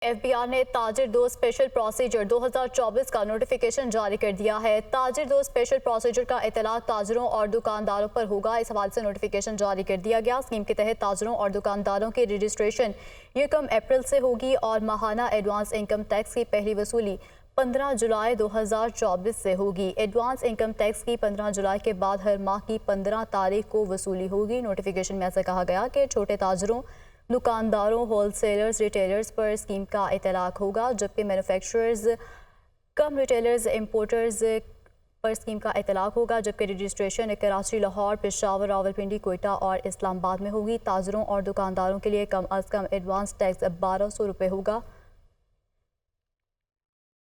FBI نے تاجر دوست اسپیشل پروسیجر 2024 کا نوٹیفیکیشن جاری کر دیا ہے۔ تاجر دوست اسپیشل پروسیجر کا اطلاق تاجروں اور دکانداروں پر ہوگا۔ اس حوالے سے نوٹیفیکیشن جاری کر دیا گیا۔ اسکیم کے تحت تاجروں اور دکانداروں کی رجسٹریشن 1 اپریل سے ہوگی اور ماہانہ ایڈوانس انکم ٹیکس کی پہلی وصولی 15 جولائی 2024 سے ہوگی۔ ایڈوانس انکم ٹیکس کی 15 جولائی کے بعد ہر ماہ کی 15 تاریخ کو وصولی ہوگی۔ نوٹیفیکیشن میں ایسا کہا گیا کہ چھوٹے تاجروں، دکانداروں، ہول سیلرز، ریٹیلرز پر اسکیم کا اطلاق ہوگا، جبکہ مینوفیکچررز کم ریٹیلرز امپورٹرز پر اسکیم کا اطلاق ہوگا، جبکہ رجسٹریشن کراچی، لاہور، پشاور، راولپنڈی، کوئٹہ اور اسلام آباد میں ہوگی۔ تاجروں اور دکانداروں کے لیے کم از کم ایڈوانس ٹیکس 1200 روپے ہوگا۔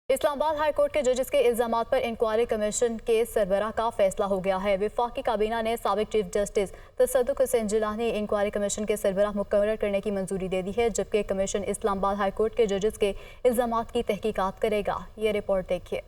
اسلام آباد ہائی کورٹ کے ججز کے الزامات پر انکوائری کمیشن کے سربراہ کا فیصلہ ہو گیا ہے۔ وفاقی کابینہ نے سابق چیف جسٹس تصدق حسین جیلانی انکوائری کمیشن کے سربراہ مقرر کرنے کی منظوری دے دی ہے، جبکہ کمیشن اسلام آباد ہائی کورٹ کے ججز کے الزامات کی تحقیقات کرے گا۔ یہ رپورٹ دیکھیے۔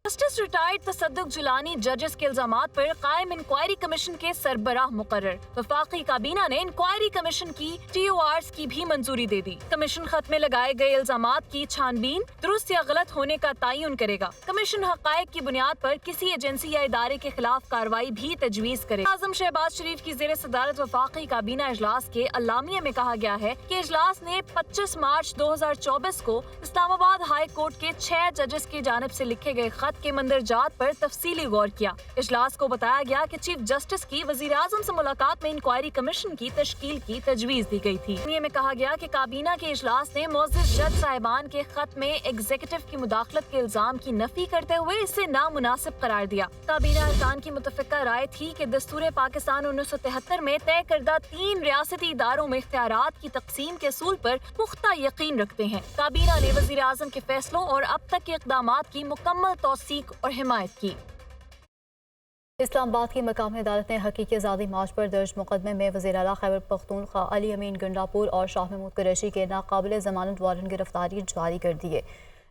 جسٹس ریٹائرڈ تصدق جیلانی ججز کے الزامات پر قائم انکوائری کمیشن کے سربراہ مقرر۔ وفاقی کابینہ نے انکوائری کمیشن کی TORs کی بھی منظوری دے دی۔ کمیشن خط میں لگائے گئے الزامات کی چھان بین، درست یا غلط ہونے کا تعین کرے گا۔ کمیشن حقائق کی بنیاد پر کسی ایجنسی یا ادارے کے خلاف کارروائی بھی تجویز کرے گا۔ اعظم شہباز شریف کی زیر صدارت وفاقی کابینہ اجلاس کے اعلامیے میں کہا گیا ہے کہ اجلاس نے 25 مارچ 2024 کو اسلام آباد ہائی کورٹ کے 6 ججز کی جانب سے لکھے گئے خط کے مندرجات پر تفصیلی غور کیا۔ اجلاس کو بتایا گیا کہ چیف جسٹس کی وزیر اعظم سے ملاقات میں انکوائری کمیشن کی تشکیل کی تجویز دی گئی تھی۔ یہ میں کہا گیا کہ کابینہ کے اجلاس نے معزز جج صاحبان کے خط میں ایگزیکٹو کی مداخلت کے الزام کی نفی کرتے ہوئے اسے نامناسب قرار دیا۔ کابینہ ارکان کی متفقہ رائے تھی کہ دستور پاکستان 1973 میں طے کردہ 3 ریاستی اداروں میں اختیارات کی تقسیم کے اصول پر پختہ یقین رکھتے ہیں۔ کابینہ نے وزیر اعظم کے فیصلوں اور اب تک کے اقدامات کی مکمل توثیق اور حمایت کی۔ اسلام آباد کی مقامی عدالت نے حقیقی آزادی مارچ پر درج مقدمے میں وزیر اعلیٰ خیبر پختونخوا علی امین گنڈاپور اور شاہ محمود قریشی کے ناقابل ضمانت وارنٹ گرفتاری جاری کر دیے۔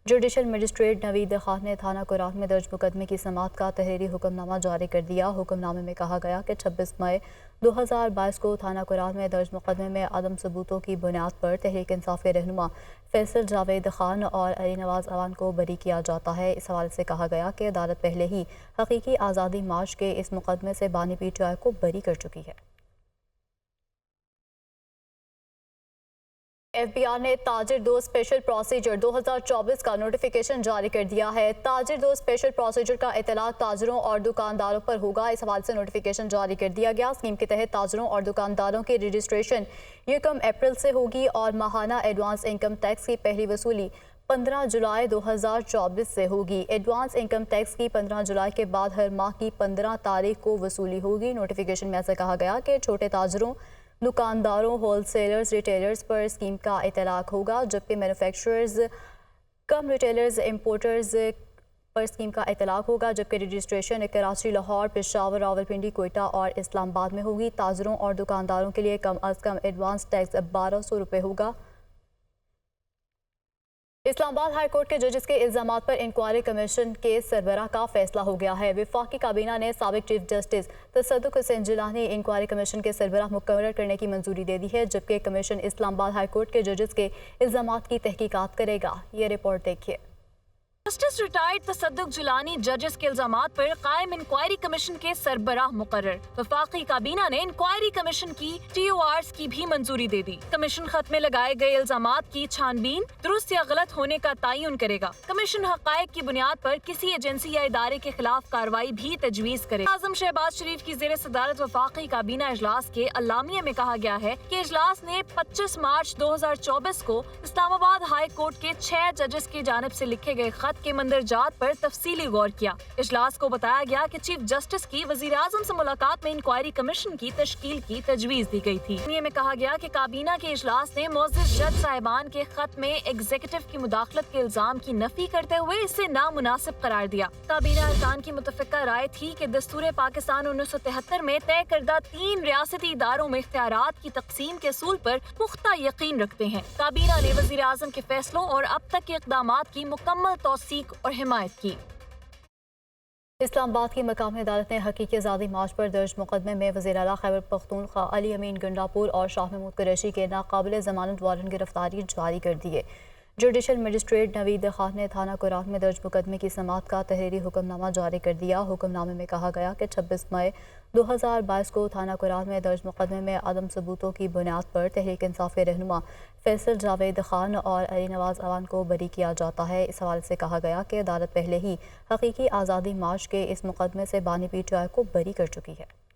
جوڈیشل مجسٹریٹ نوید خان نے تھانہ کوراٹ میں درج مقدمے کی سماعت کا تحریری حکم نامہ جاری کر دیا۔ حکم نامے میں کہا گیا کہ 26 مئی 2022 کو تھانہ کوراٹ میں درج مقدمے میں عدم ثبوتوں کی بنیاد پر تحریک انصاف کے رہنما فیصل جاوید خان اور علی نواز اوان کو بری کیا جاتا ہے۔ اس حوالے سے کہا گیا کہ عدالت پہلے ہی حقیقی آزادی مارچ کے اس مقدمے سے بانی PTI کو بری کر چکی ہے۔ FBI نے تاجر دوست اسپیشل پروسیجر 2024 کا نوٹیفیکیشن جاری کر دیا ہے۔ تاجر دوست اسپیشل پروسیجر کا اطلاق تاجروں اور دکانداروں پر ہوگا۔ اس حوالے سے نوٹیفیکیشن جاری کر دیا گیا۔ اسکیم کے تحت تاجروں اور دکانداروں کی رجسٹریشن 1 اپریل سے ہوگی اور ماہانہ ایڈوانس انکم ٹیکس کی پہلی وصولی 15 جولائی 2024 سے ہوگی۔ ایڈوانس انکم ٹیکس کی 15 جولائی کے بعد ہر ماہ کی 15 تاریخ کو وصولی ہوگی۔ نوٹیفیکیشن میں ایسا کہا گیا کہ چھوٹے تاجروں، دکانداروں، ہول سیلرز، ریٹیلرز پر اسکیم کا اطلاق ہوگا، جبکہ مینوفیکچررز کم ریٹیلرز امپورٹرز پر اسکیم کا اطلاق ہوگا، جبکہ رجسٹریشن کراچی، لاہور، پشاور، راولپنڈی، کوئٹہ اور اسلام آباد میں ہوگی۔ تاجروں اور دکانداروں کے لیے کم از کم ایڈوانس ٹیکس 1200 روپے ہوگا۔ اسلام آباد ہائی کورٹ کے ججز کے الزامات پر انکوائری کمیشن کے سربراہ کا فیصلہ ہو گیا ہے۔ وفاقی کابینہ نے سابق چیف جسٹس تصدق حسین جیلانی انکوائری کمیشن کے سربراہ مقرر کرنے کی منظوری دے دی ہے، جبکہ کمیشن اسلام آباد ہائی کورٹ کے ججز کے الزامات کی تحقیقات کرے گا۔ یہ رپورٹ دیکھیے۔ جسٹس ریٹائرڈ تصدق جیلانی ججز کے الزامات پر قائم انکوائری کمیشن کے سربراہ مقرر۔ وفاقی کابینہ نے انکوائری کمیشن کی TORs کی بھی منظوری دے دی۔ کمیشن خط میں لگائے گئے الزامات کی چھان بین، درست یا غلط ہونے کا تعین کرے گا۔ کمیشن حقائق کی بنیاد پر کسی ایجنسی یا ادارے کے خلاف کارروائی بھی تجویز کرے گا۔ اعظم شہباز شریف کی زیر صدارت وفاقی کابینہ اجلاس کے اعلامیے میں کہا گیا ہے کہ اجلاس نے 25 مارچ 2024 کو اسلام آباد ہائی کورٹ کے 6 ججز کی جانب سے لکھے گئے خط کے مندرجات پر تفصیلی غور کیا۔ اجلاس کو بتایا گیا کہ چیف جسٹس کی وزیر اعظم سے ملاقات میں انکوائری کمیشن کی تشکیل کی تجویز دی گئی تھی۔ یہ میں کہا گیا کہ کابینہ کے اجلاس نے معزز جج صاحبان کے خط میں ایگزیکٹو کی مداخلت کے الزام کی نفی کرتے ہوئے اسے نامناسب قرار دیا۔ کابینہ ارکان کی متفقہ رائے تھی کہ دستور پاکستان 1973 میں طے کردہ 3 ریاستی اداروں میں اختیارات کی تقسیم کے اصول پر پختہ یقین رکھتے ہیں۔ کابینہ نے وزیر اعظم کے فیصلوں اور اب تک کے اقدامات کی مکمل توثیق اور حمایت کی۔ اسلام آباد کی مقامی عدالت نے حقیقی آزادی مارچ پر درج مقدمے میں وزیر اعلیٰ خیبر پختونخوا علی امین گنڈاپور اور شاہ محمود قریشی کے ناقابل ضمانت وارنٹ گرفتاری جاری کر دیے۔ جوڈیشل مجسٹریٹ نوید خان نے تھانہ کوراٹ میں درج مقدمے کی سماعت کا تحریری حکم نامہ جاری کر دیا۔ حکم نامے میں کہا گیا کہ 26 مئی 2022 کو تھانہ کوراٹ میں درج مقدمے میں عدم ثبوتوں کی بنیاد پر تحریک انصاف کے رہنما فیصل جاوید خان اور علی نواز اوان کو بری کیا جاتا ہے۔ اس حوالے سے کہا گیا کہ عدالت پہلے ہی حقیقی آزادی مارچ کے اس مقدمے سے بانی پی ٹی آئی کو بری کر چکی ہے۔